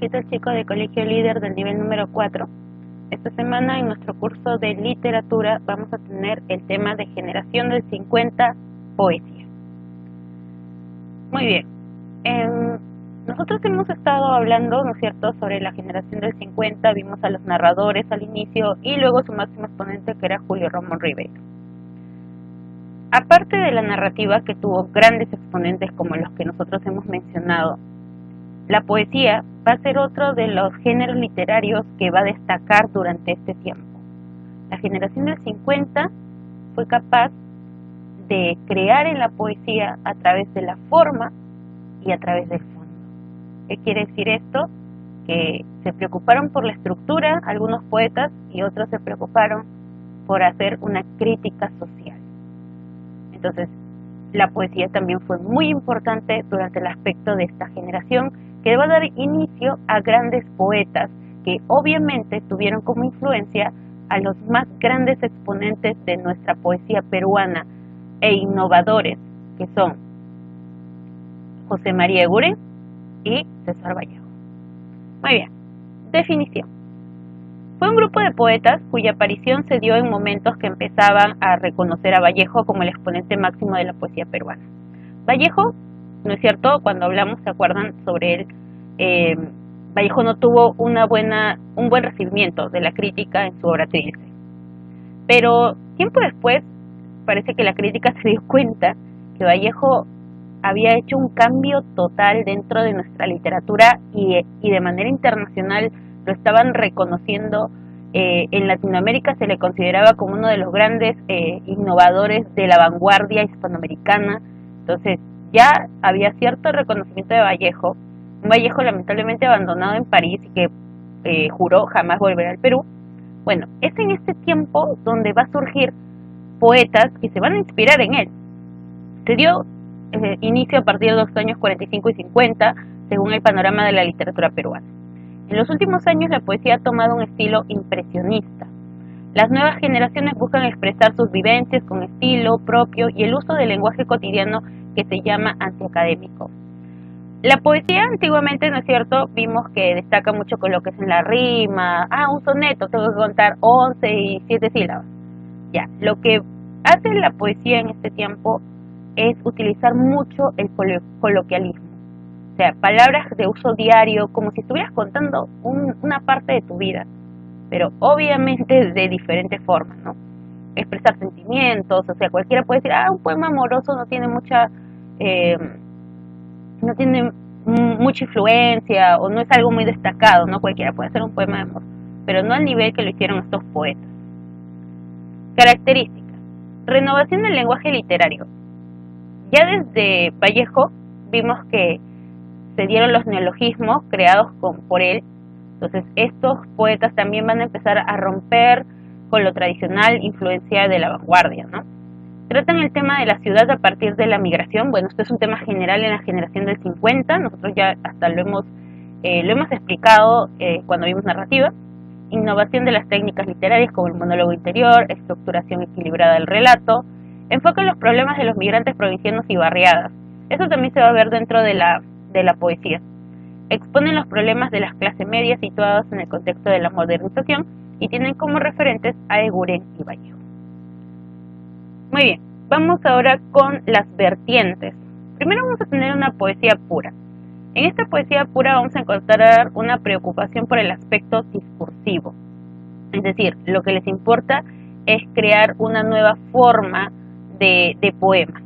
¿Qué tal, chicos de Colegio Líder del nivel número 4? Esta semana en nuestro curso de literatura vamos a tener el tema de generación del 50, poesía. Muy bien, nosotros hemos estado hablando, ¿no es cierto?, sobre la generación del 50, vimos a los narradores al inicio y luego su máximo exponente, que era Julio Ramón Ribeiro. Aparte de la narrativa, que tuvo grandes exponentes como los que nosotros hemos mencionado, la poesía va a ser otro de los géneros literarios que va a destacar durante este tiempo. La generación del 50 fue capaz de crear en la poesía a través de la forma y a través del fondo. ¿Qué quiere decir esto? Que se preocuparon por la estructura, algunos poetas, y otros se preocuparon por hacer una crítica social. Entonces, la poesía también fue muy importante durante el aspecto de esta generación, que va a dar inicio a grandes poetas que obviamente tuvieron como influencia a los más grandes exponentes de nuestra poesía peruana e innovadores, que son José María Eguren y César Vallejo. Muy bien, definición. Fue un grupo de poetas cuya aparición se dio en momentos que empezaban a reconocer a Vallejo como el exponente máximo de la poesía peruana. Vallejo, ¿no es cierto? Cuando hablamos, ¿se acuerdan sobre él? Vallejo no tuvo un buen recibimiento de la crítica en su obra Trilce. Pero tiempo después, parece que la crítica se dio cuenta que Vallejo había hecho un cambio total dentro de nuestra literatura y de manera internacional lo estaban reconociendo. En Latinoamérica se le consideraba como uno de los grandes innovadores de la vanguardia hispanoamericana. Entonces ya había cierto reconocimiento de Vallejo, un Vallejo lamentablemente abandonado en París y que juró jamás volver al Perú. Bueno, es en este tiempo donde va a surgir poetas que se van a inspirar en él. Se dio inicio a partir de los años 45 y 50, según el panorama de la literatura peruana. En los últimos años la poesía ha tomado un estilo impresionista. Las nuevas generaciones buscan expresar sus vivencias con estilo propio y el uso del lenguaje cotidiano que se llama antiacadémico. La poesía antiguamente, ¿no es cierto?, vimos que destaca mucho con lo que es en la rima. Un soneto, tengo que contar 11 y 7 sílabas. Ya, lo que hace la poesía en este tiempo es utilizar mucho el coloquialismo. O sea, palabras de uso diario, como si estuvieras contando una parte de tu vida, pero obviamente de diferentes formas, ¿no? Expresar sentimientos, o sea, cualquiera puede decir, un poema amoroso no tiene mucha influencia o no es algo muy destacado, ¿no? Cualquiera puede hacer un poema de amor, pero no al nivel que lo hicieron estos poetas. Características. Renovación del lenguaje literario. Ya desde Vallejo vimos que se dieron los neologismos creados por él. Entonces estos poetas también van a empezar a romper con lo tradicional, influencia de la vanguardia, ¿no? Tratan el tema de la ciudad a partir de la migración. Bueno, esto es un tema general en la generación del 50, nosotros ya hasta lo hemos explicado cuando vimos narrativa. Innovación de las técnicas literarias como el monólogo interior, estructuración equilibrada del relato, enfocan los problemas de los migrantes provincianos y barriadas. Eso también se va a ver dentro de la poesía. Exponen los problemas de las clases medias situados en el contexto de la modernización y tienen como referentes a Eguren y Vallejo. Muy bien, vamos ahora con las vertientes. Primero vamos a tener una poesía pura. En esta poesía pura vamos a encontrar una preocupación por el aspecto discursivo. Es decir, lo que les importa es crear una nueva forma de poema.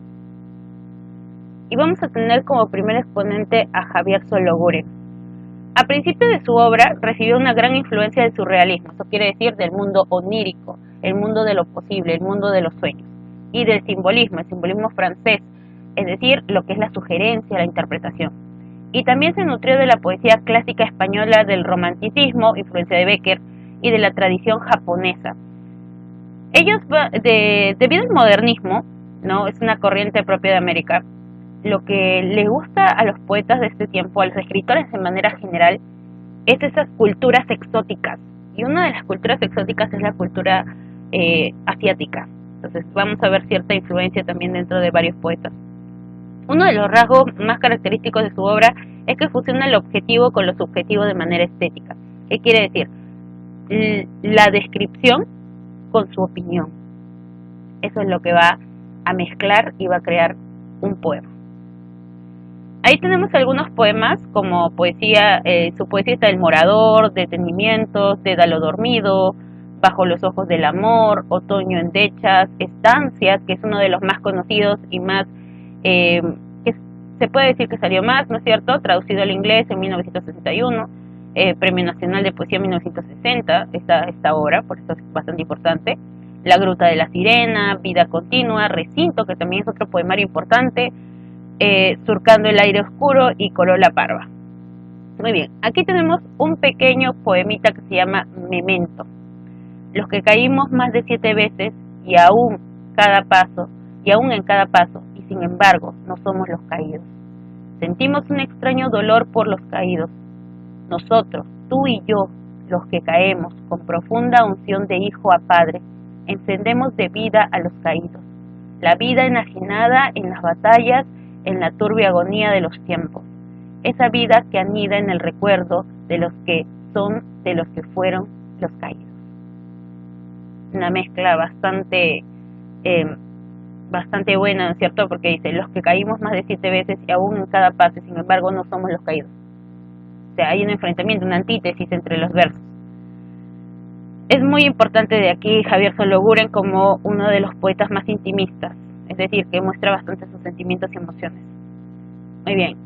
Y vamos a tener como primer exponente a Javier Sológuren. A principio de su obra recibió una gran influencia del surrealismo, eso quiere decir del mundo onírico, el mundo de lo posible, el mundo de los sueños, y del simbolismo, el simbolismo francés, es decir, lo que es la sugerencia, la interpretación. Y también se nutrió de la poesía clásica española, del romanticismo, influencia de Becker, y de la tradición japonesa. Ellos, debido al modernismo, ¿no?, es una corriente propia de América, lo que les gusta a los poetas de este tiempo, a los escritores de manera general, es esas culturas exóticas. Y una de las culturas exóticas es la cultura asiática. Entonces vamos a ver cierta influencia también dentro de varios poetas. Uno de los rasgos más característicos de su obra es que fusiona el objetivo con lo subjetivo de manera estética. ¿Qué quiere decir? La descripción con su opinión. Eso es lo que va a mezclar y va a crear un poema. Ahí tenemos algunos poemas como poesía, su poesía está El Morador, Detenimientos, Dédalo Dormido, Bajo los Ojos del Amor, Otoño en Dechas, Estancias, que es uno de los más conocidos y más, que se puede decir que salió más, ¿no es cierto?, traducido al inglés en 1961, Premio Nacional de Poesía 1960, esta obra, por eso es bastante importante. La Gruta de la Sirena, Vida Continua, Recinto, que también es otro poemario importante, Surcando el Aire Oscuro y Corola Parva. Muy bien, aquí tenemos un pequeño poemita que se llama Memento. Los que caímos más de 7 veces y aún en cada paso, y sin embargo no somos los caídos. Sentimos un extraño dolor por los caídos. Nosotros, tú y yo, los que caemos con profunda unción de hijo a padre, encendemos de vida a los caídos. La vida enajenada en las batallas, en la turbia agonía de los tiempos. Esa vida que anida en el recuerdo de los que son, de los que fueron los caídos. Una mezcla bastante buena, ¿no es cierto? Porque dice, los que caímos más de 7 veces y aún en cada paso, sin embargo no somos los caídos. O sea, hay un enfrentamiento, una antítesis entre los versos. Es muy importante de aquí Javier Sologuren como uno de los poetas más intimistas, es decir, que muestra bastante sus sentimientos y emociones. Muy bien.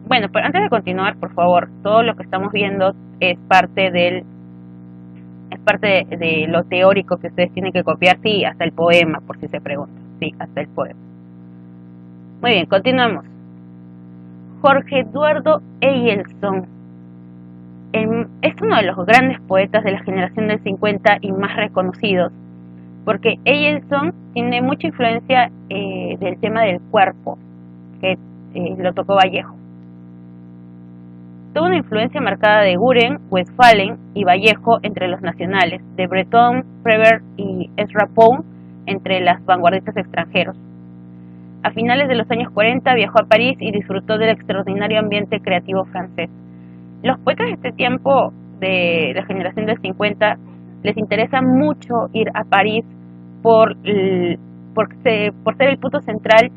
Bueno, pero antes de continuar, por favor, todo lo que estamos viendo es parte de lo teórico que ustedes tienen que copiar, sí, hasta el poema, por si se preguntan, sí, hasta el poema. Muy bien, continuamos. Jorge Eduardo Eyelson es uno de los grandes poetas de la generación del 50 y más reconocidos, porque Eyelson tiene mucha influencia del tema del cuerpo, que lo tocó Vallejo. Tuvo una influencia marcada de Guren, Westphalen y Vallejo entre los nacionales, de Breton, Prévert y Ezra Pound entre las vanguardistas extranjeros. A finales de los años 40 viajó a París y disfrutó del extraordinario ambiente creativo francés. Los poetas de este tiempo, de la generación del 50, les interesa mucho ir a París por ser el punto central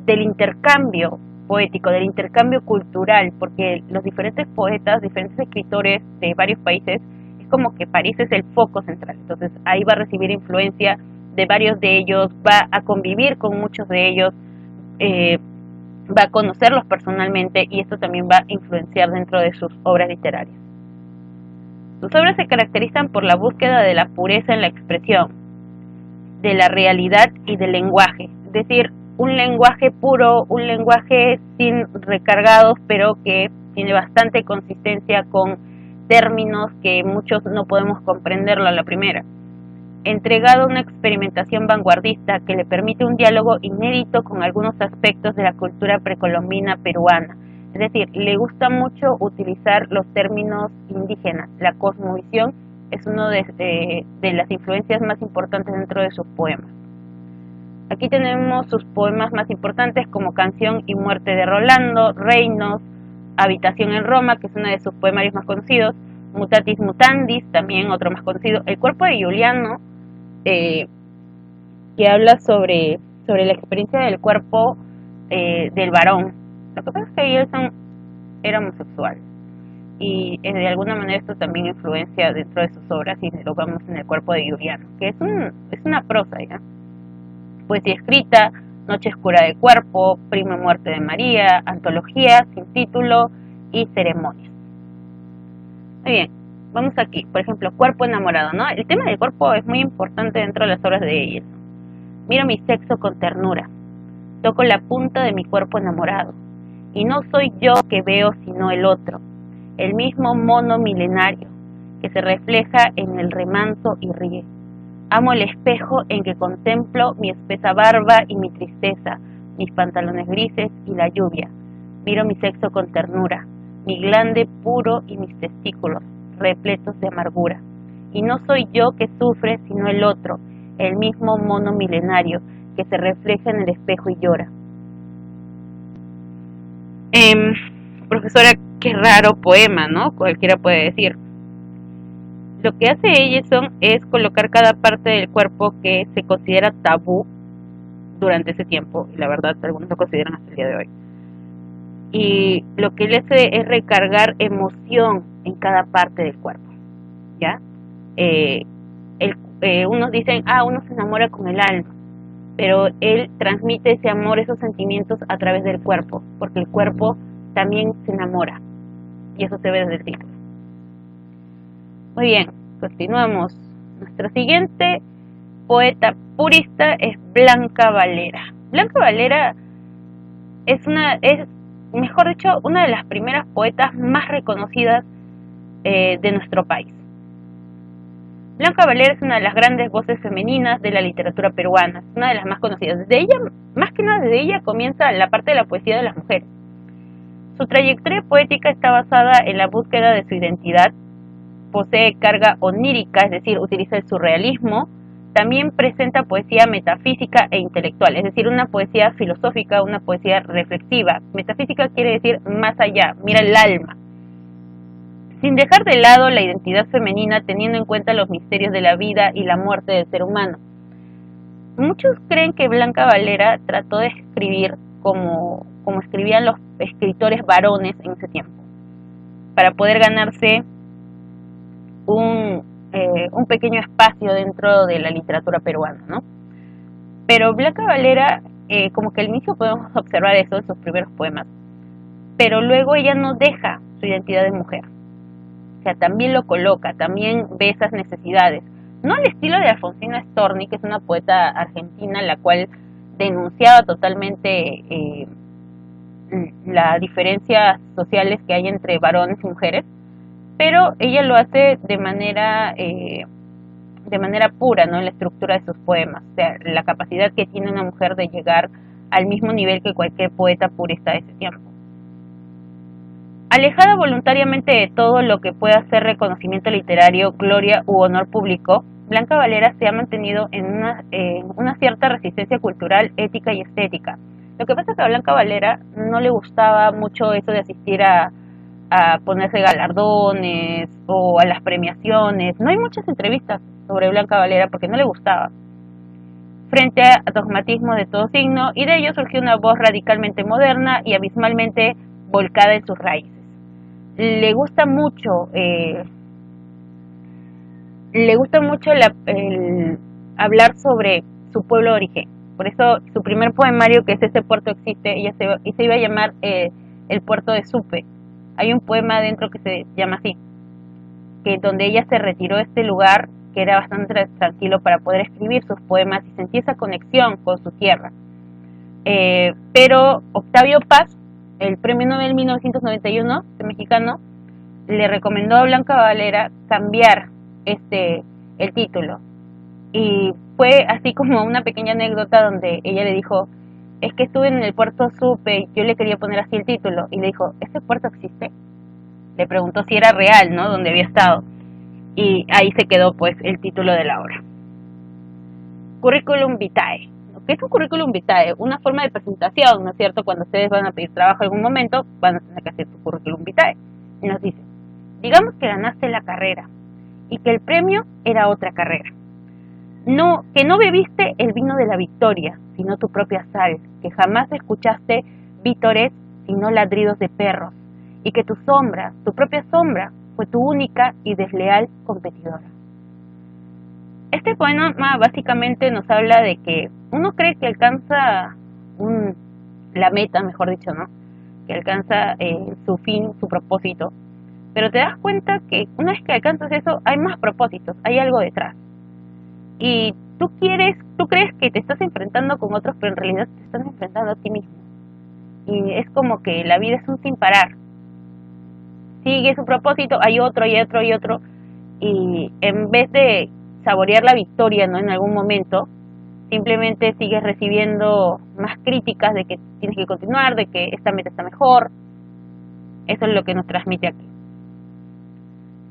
del intercambio poético, del intercambio cultural, porque los diferentes poetas, diferentes escritores de varios países, es como que París es el foco central. Entonces ahí va a recibir influencia de varios de ellos, va a convivir con muchos de ellos, va a conocerlos personalmente, y esto también va a influenciar dentro de sus obras literarias. Sus obras se caracterizan por la búsqueda de la pureza en la expresión, de la realidad y del lenguaje, es decir, un lenguaje puro, un lenguaje sin recargados, pero que tiene bastante consistencia con términos que muchos no podemos comprenderlo a la primera. Entregado a una experimentación vanguardista que le permite un diálogo inédito con algunos aspectos de la cultura precolombina peruana. Es decir, le gusta mucho utilizar los términos indígenas. La cosmovisión es una de las influencias más importantes dentro de sus poemas. Aquí tenemos sus poemas más importantes como Canción y Muerte de Rolando, Reinos, Habitación en Roma, que es uno de sus poemarios más conocidos, Mutatis Mutandis, también otro más conocido, El Cuerpo de Juliano, que habla sobre la experiencia del cuerpo del varón. Lo que pasa es que Eyelson era homosexual y de alguna manera esto también influencia dentro de sus obras, y lo vemos en El Cuerpo de Juliano, que es una prosa, ¿ya? Poesía escrita, Noche Oscura de Cuerpo, Prima y Muerte de María, Antología, Sin Título y Ceremonias. Muy bien, vamos aquí, por ejemplo, Cuerpo Enamorado, ¿no? El tema del cuerpo es muy importante dentro de las obras de ellos. Miro mi sexo con ternura, toco la punta de mi cuerpo enamorado, y no soy yo que veo sino el otro, el mismo mono milenario que se refleja en el remanso y ríe. Amo el espejo en que contemplo mi espesa barba y mi tristeza, mis pantalones grises y la lluvia. Miro mi sexo con ternura, mi glande puro y mis testículos, repletos de amargura. Y no soy yo que sufre, sino el otro, el mismo mono milenario que se refleja en el espejo y llora. Profesora, qué raro poema, ¿no? Cualquiera puede decir. Lo que hace Ellison es colocar cada parte del cuerpo que se considera tabú durante ese tiempo, y la verdad algunos lo consideran hasta el día de hoy. Y lo que él hace es recargar emoción en cada parte del cuerpo, ¿ya? Unos dicen, uno se enamora con el alma, pero él transmite ese amor, esos sentimientos a través del cuerpo, porque el cuerpo también se enamora, y eso se ve desde el título. Muy bien, continuamos. Nuestra siguiente poeta purista es Blanca Valera. Blanca Valera es mejor dicho, una de las primeras poetas más reconocidas de nuestro país. Blanca Valera es una de las grandes voces femeninas de la literatura peruana, una de las más conocidas. Desde ella, más que nada desde ella, comienza la parte de la poesía de las mujeres. Su trayectoria poética está basada en la búsqueda de su identidad, posee carga onírica, es decir, utiliza el surrealismo, también presenta poesía metafísica e intelectual, es decir, una poesía filosófica, una poesía reflexiva. Metafísica quiere decir más allá, mira el alma. Sin dejar de lado la identidad femenina, teniendo en cuenta los misterios de la vida y la muerte del ser humano. Muchos creen que Blanca Valera trató de escribir como escribían los escritores varones en ese tiempo, para poder ganarse un pequeño espacio dentro de la literatura peruana, ¿no? Pero Blanca Valera, como que al inicio podemos observar eso en sus primeros poemas, pero luego ella no deja su identidad de mujer. O sea, también lo coloca, también ve esas necesidades. No al estilo de Alfonsina Storni, que es una poeta argentina, la cual denunciaba totalmente las diferencias sociales que hay entre varones y mujeres, pero ella lo hace de manera pura, ¿no? En la estructura de sus poemas, o sea, la capacidad que tiene una mujer de llegar al mismo nivel que cualquier poeta purista de ese tiempo. Alejada voluntariamente de todo lo que pueda ser reconocimiento literario, gloria u honor público, Blanca Valera se ha mantenido en una cierta resistencia cultural, ética y estética. Lo que pasa es que a Blanca Valera no le gustaba mucho eso de asistir a ponerse galardones o a las premiaciones. No hay muchas entrevistas sobre Blanca Valera porque no le gustaba. Frente a dogmatismo de todo signo, y de ello surgió una voz radicalmente moderna y abismalmente volcada en sus raíces. Le gusta mucho el hablar sobre su pueblo de origen. Por eso su primer poemario, que es Ese puerto existe, se iba a llamar El puerto de Supe. Hay un poema adentro que se llama así, que donde ella se retiró de este lugar que era bastante tranquilo para poder escribir sus poemas y sentir esa conexión con su tierra. Pero Octavio Paz, el premio Nobel 1991 de mexicano, le recomendó a Blanca Valera cambiar el título. Y fue así como una pequeña anécdota donde ella le dijo, es que estuve en el puerto Supe, yo le quería poner así el título, y le dijo, ¿ese puerto existe? Le preguntó si era real, ¿no? Donde había estado. Y ahí se quedó pues el título de la obra. Curriculum vitae. ¿Qué es un curriculum vitae? Una forma de presentación, ¿no es cierto? Cuando ustedes van a pedir trabajo en algún momento, van a tener que hacer su curriculum vitae. Y nos dice, digamos que ganaste la carrera y que el premio era otra carrera. No, que no bebiste el vino de la victoria, sino tu propia sal, que jamás escuchaste vítores, sino ladridos de perros, y que tu sombra, tu propia sombra, fue tu única y desleal competidora. Este poema básicamente nos habla de que uno cree que alcanza la meta, mejor dicho, ¿no? Que alcanza su fin, su propósito, pero te das cuenta que una vez que alcanzas eso, hay más propósitos, hay algo detrás. Y tú crees que te estás enfrentando con otros, pero en realidad te estás enfrentando a ti mismo. Y es como que la vida es un sin parar. Sigue su propósito, hay otro, y otro, y otro. Y en vez de saborear la victoria, ¿no? En algún momento, simplemente sigues recibiendo más críticas de que tienes que continuar, de que esta meta está mejor. Eso es lo que nos transmite aquí.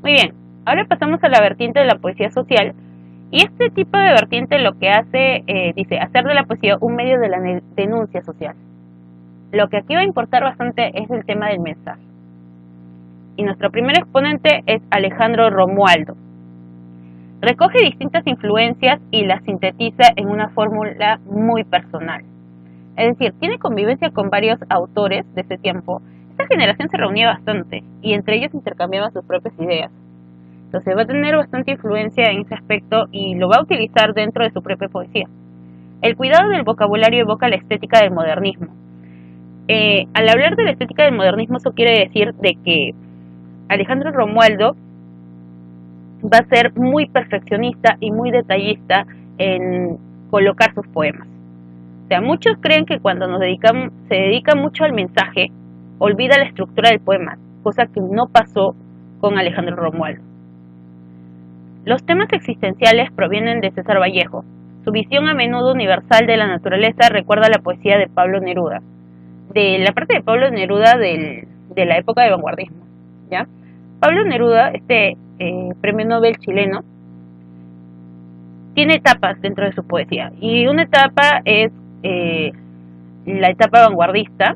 Muy bien, ahora pasamos a la vertiente de la poesía social. Y este tipo de vertiente lo que hace, dice, hacer de la poesía un medio de la denuncia social. Lo que aquí va a importar bastante es el tema del mensaje. Y nuestro primer exponente es Alejandro Romualdo. Recoge distintas influencias y las sintetiza en una fórmula muy personal. Es decir, tiene convivencia con varios autores de ese tiempo. Esta generación se reunía bastante y entre ellos intercambiaban sus propias ideas. Entonces va a tener bastante influencia en ese aspecto y lo va a utilizar dentro de su propia poesía. El cuidado del vocabulario evoca la estética del modernismo. Al hablar de la estética del modernismo, eso quiere decir de que Alejandro Romualdo va a ser muy perfeccionista y muy detallista en colocar sus poemas. O sea, muchos creen que cuando se dedica mucho al mensaje, olvida la estructura del poema, cosa que no pasó con Alejandro Romualdo. Los temas existenciales provienen de César Vallejo. Su visión a menudo universal de la naturaleza recuerda la poesía de Pablo Neruda, de la parte de Pablo Neruda de la época de vanguardismo, ¿ya? Pablo Neruda, premio Nobel chileno, tiene etapas dentro de su poesía, y una etapa es la etapa vanguardista,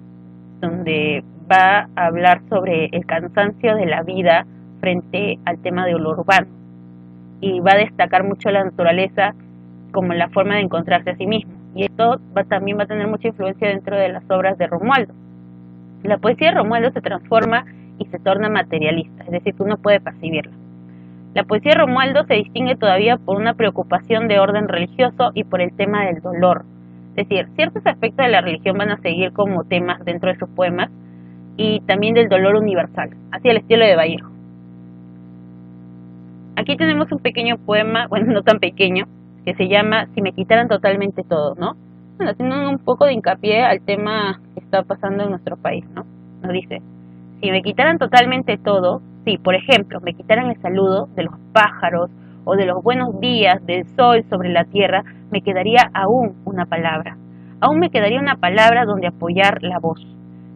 donde va a hablar sobre el cansancio de la vida frente al tema de lo urbano, y va a destacar mucho la naturaleza como la forma de encontrarse a sí mismo, y esto también va a tener mucha influencia dentro de las obras de Romualdo. La poesía de Romualdo se transforma y se torna materialista, es decir, que uno puede percibirla. La poesía de Romualdo se distingue todavía por una preocupación de orden religioso y por el tema del dolor. Es decir, ciertos aspectos de la religión van a seguir como temas dentro de sus poemas y también del dolor universal, así al estilo de Vallejo. Aquí tenemos un pequeño poema, bueno, no tan pequeño, que se llama Si me quitaran totalmente todo, ¿no? Bueno, haciendo un poco de hincapié al tema que está pasando en nuestro país, ¿no? Nos dice, si me quitaran totalmente todo, si, por ejemplo, me quitaran el saludo de los pájaros o de los buenos días, del sol sobre la tierra, me quedaría aún una palabra. Aún me quedaría una palabra donde apoyar la voz.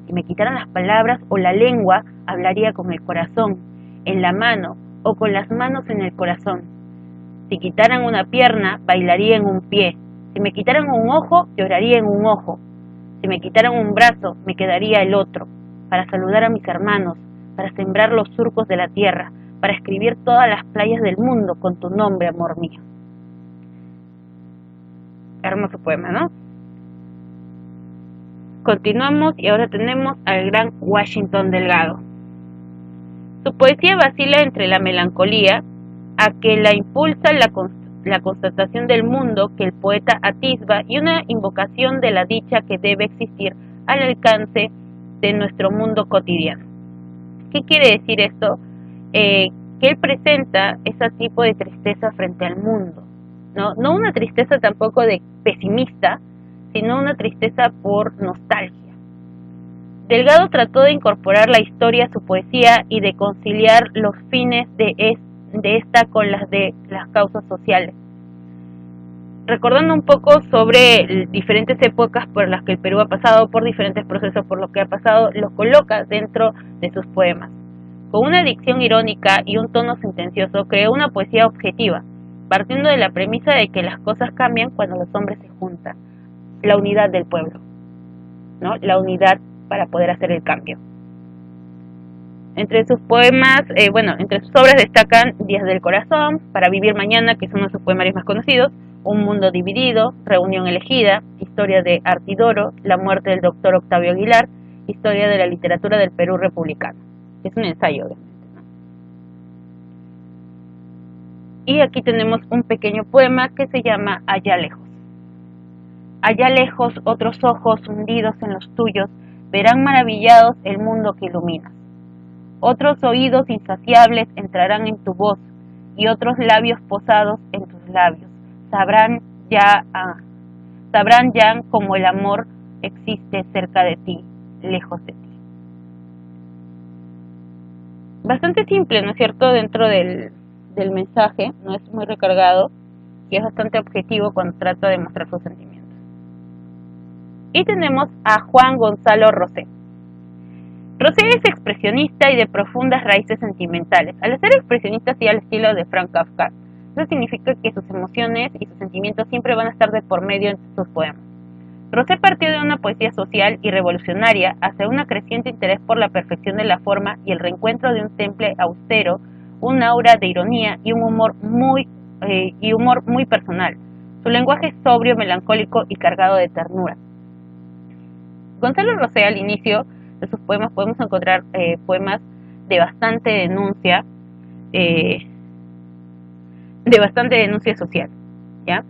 Si me quitaran las palabras o la lengua, hablaría con el corazón, en la mano o con las manos en el corazón. Si quitaran una pierna, bailaría en un pie. Si me quitaran un ojo, lloraría en un ojo. Si me quitaran un brazo, me quedaría el otro, para saludar a mis hermanos, para sembrar los surcos de la tierra, para escribir todas las playas del mundo con tu nombre, amor mío. Hermoso poema, ¿no? Continuamos y ahora tenemos al gran Washington Delgado. Su poesía vacila entre la melancolía, a que la impulsa la constatación del mundo que el poeta atisba y una invocación de la dicha que debe existir al alcance de nuestro mundo cotidiano. ¿Qué quiere decir esto? Que él presenta ese tipo de tristeza frente al mundo, no una tristeza tampoco de pesimista, sino una tristeza por nostalgia. Delgado trató de incorporar la historia a su poesía y de conciliar los fines de esta con las de las causas sociales. Recordando un poco sobre diferentes épocas por las que el Perú ha pasado, por diferentes procesos por los que ha pasado, los coloca dentro de sus poemas. Con una dicción irónica y un tono sentencioso, creó una poesía objetiva, partiendo de la premisa de que las cosas cambian cuando los hombres se juntan. La unidad del pueblo, ¿no? La unidad para poder hacer el cambio. Entre sus poemas, entre sus obras destacan Días del Corazón, Para Vivir Mañana, que es uno de sus poemarios más conocidos, Un Mundo Dividido, Reunión Elegida, Historia de Artidoro, La Muerte del Doctor Octavio Aguilar, Historia de la Literatura del Perú Republicano. Es un ensayo, obviamente, ¿no? Y aquí tenemos un pequeño poema que se llama Allá lejos. Allá lejos otros ojos hundidos en los tuyos verán maravillados el mundo que iluminas. Otros oídos insaciables entrarán en tu voz y otros labios posados en tus labios. Sabrán ya como el amor existe cerca de ti, lejos de ti. Bastante simple, ¿no es cierto?, dentro del mensaje, no es muy recargado y es bastante objetivo cuando trata de mostrar sus sentimientos. Y tenemos a Juan Gonzalo Rosé. Rosé es expresionista y de profundas raíces sentimentales. Al ser expresionista así al estilo de Franz Kafka, eso significa que sus emociones y sus sentimientos siempre van a estar de por medio en sus poemas. Rosé partió de una poesía social y revolucionaria hacia un creciente interés por la perfección de la forma y el reencuentro de un temple austero, un aura de ironía y un humor muy personal. Su lenguaje es sobrio, melancólico y cargado de ternura. Gonzalo Rosé, al inicio de sus poemas podemos encontrar poemas de bastante denuncia social, ¿ya?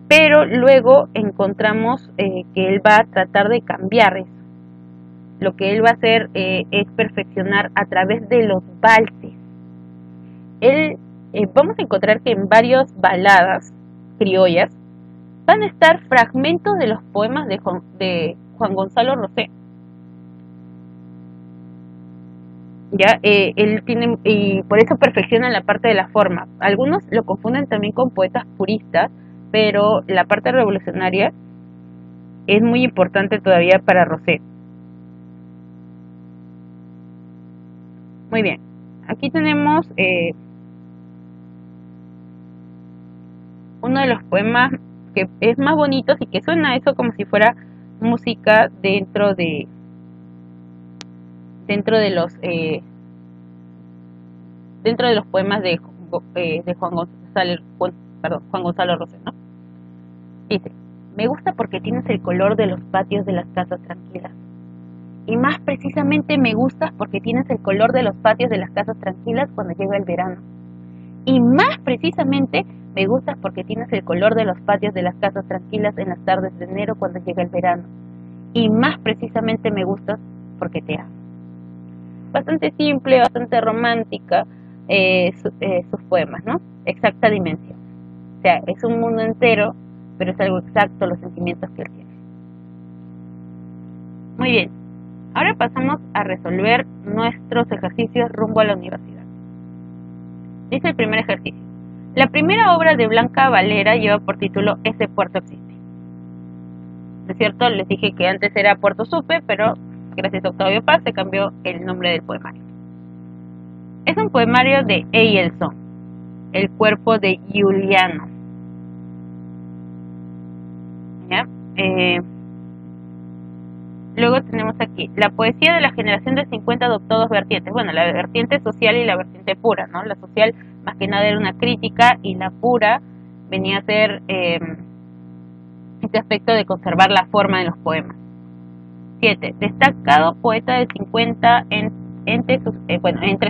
Pero luego encontramos que él va a tratar de cambiar eso. Lo que él va a hacer es perfeccionar a través de los valses. Vamos a encontrar que en varias baladas criollas van a estar fragmentos de los poemas de Juan Gonzalo Rosé. Ya, él tiene, y por eso perfecciona la parte de la forma. Algunos lo confunden también con poetas puristas, pero la parte revolucionaria es muy importante todavía para Rosé. Muy bien, aquí tenemos uno de los poemas que es más bonito y que suena eso como si fuera música dentro de los poemas de Juan Gonzalo Rosé, ¿no? Dice: me gusta porque tienes el color de los patios de las casas tranquilas. Y más precisamente me gustas porque tienes el color de los patios de las casas tranquilas cuando llega el verano. Y más precisamente me gustas porque tienes el color de los patios de las casas tranquilas en las tardes de enero cuando llega el verano. Y más precisamente me gustas porque te amo. Bastante simple, bastante romántica sus poemas, ¿no? Exacta dimensión. O sea, es un mundo entero, pero es algo exacto los sentimientos que él tiene. Muy bien, ahora pasamos a resolver nuestros ejercicios rumbo a la universidad. Dice el primer ejercicio: la primera obra de Blanca Valera lleva por título Ese puerto existe. De cierto, les dije que antes era Puerto Supe, pero gracias a Octavio Paz se cambió el nombre del poemario. Es un poemario de Eyelson, El cuerpo de Giuliano. ¿Ya? Luego tenemos aquí, la poesía de la generación del 50 adoptó dos vertientes. Bueno, la vertiente social y la vertiente pura, ¿no? La social más que nada era una crítica y la pura venía a ser este aspecto de conservar la forma de los poemas. 7. Destacado poeta del 50 entre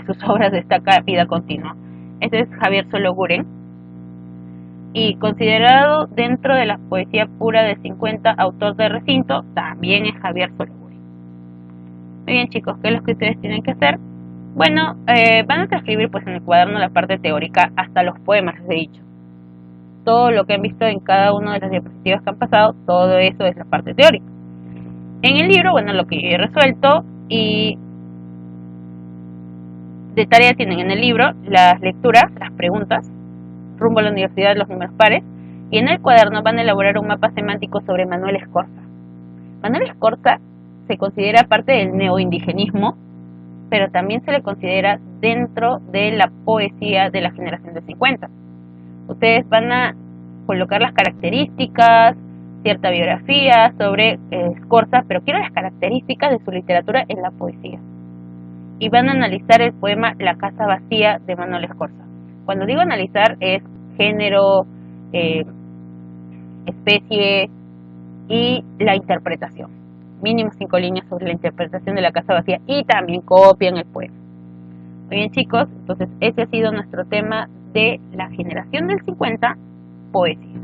sus obras destaca Vida Continua. Este es Javier Sologuren. Y considerado dentro de la poesía pura del 50 autor de recinto, también es Javier Sologuren. Muy bien, chicos, ¿qué es lo que ustedes tienen que hacer? Bueno, van a transcribir pues en el cuaderno la parte teórica hasta los poemas, les he dicho. Todo lo que han visto en cada una de las diapositivas que han pasado, todo eso es la parte teórica. En el libro, bueno, lo que yo he resuelto y de tarea tienen en el libro las lecturas, las preguntas, rumbo a la universidad, los números pares, y en el cuaderno van a elaborar un mapa semántico sobre Manuel Escorza. Manuel Escorza se considera parte del neoindigenismo, pero también se le considera dentro de la poesía de la generación del 50. Ustedes van a colocar las características, cierta biografía sobre Escorza, pero quiero las características de su literatura en la poesía. Y van a analizar el poema La casa vacía de Manuel Escorza. Cuando digo analizar es género, especie y la interpretación. Mínimo 5 líneas sobre la interpretación de La casa vacía y también copian el poema. Muy bien, chicos, entonces ese ha sido nuestro tema de la generación del 50, poesía.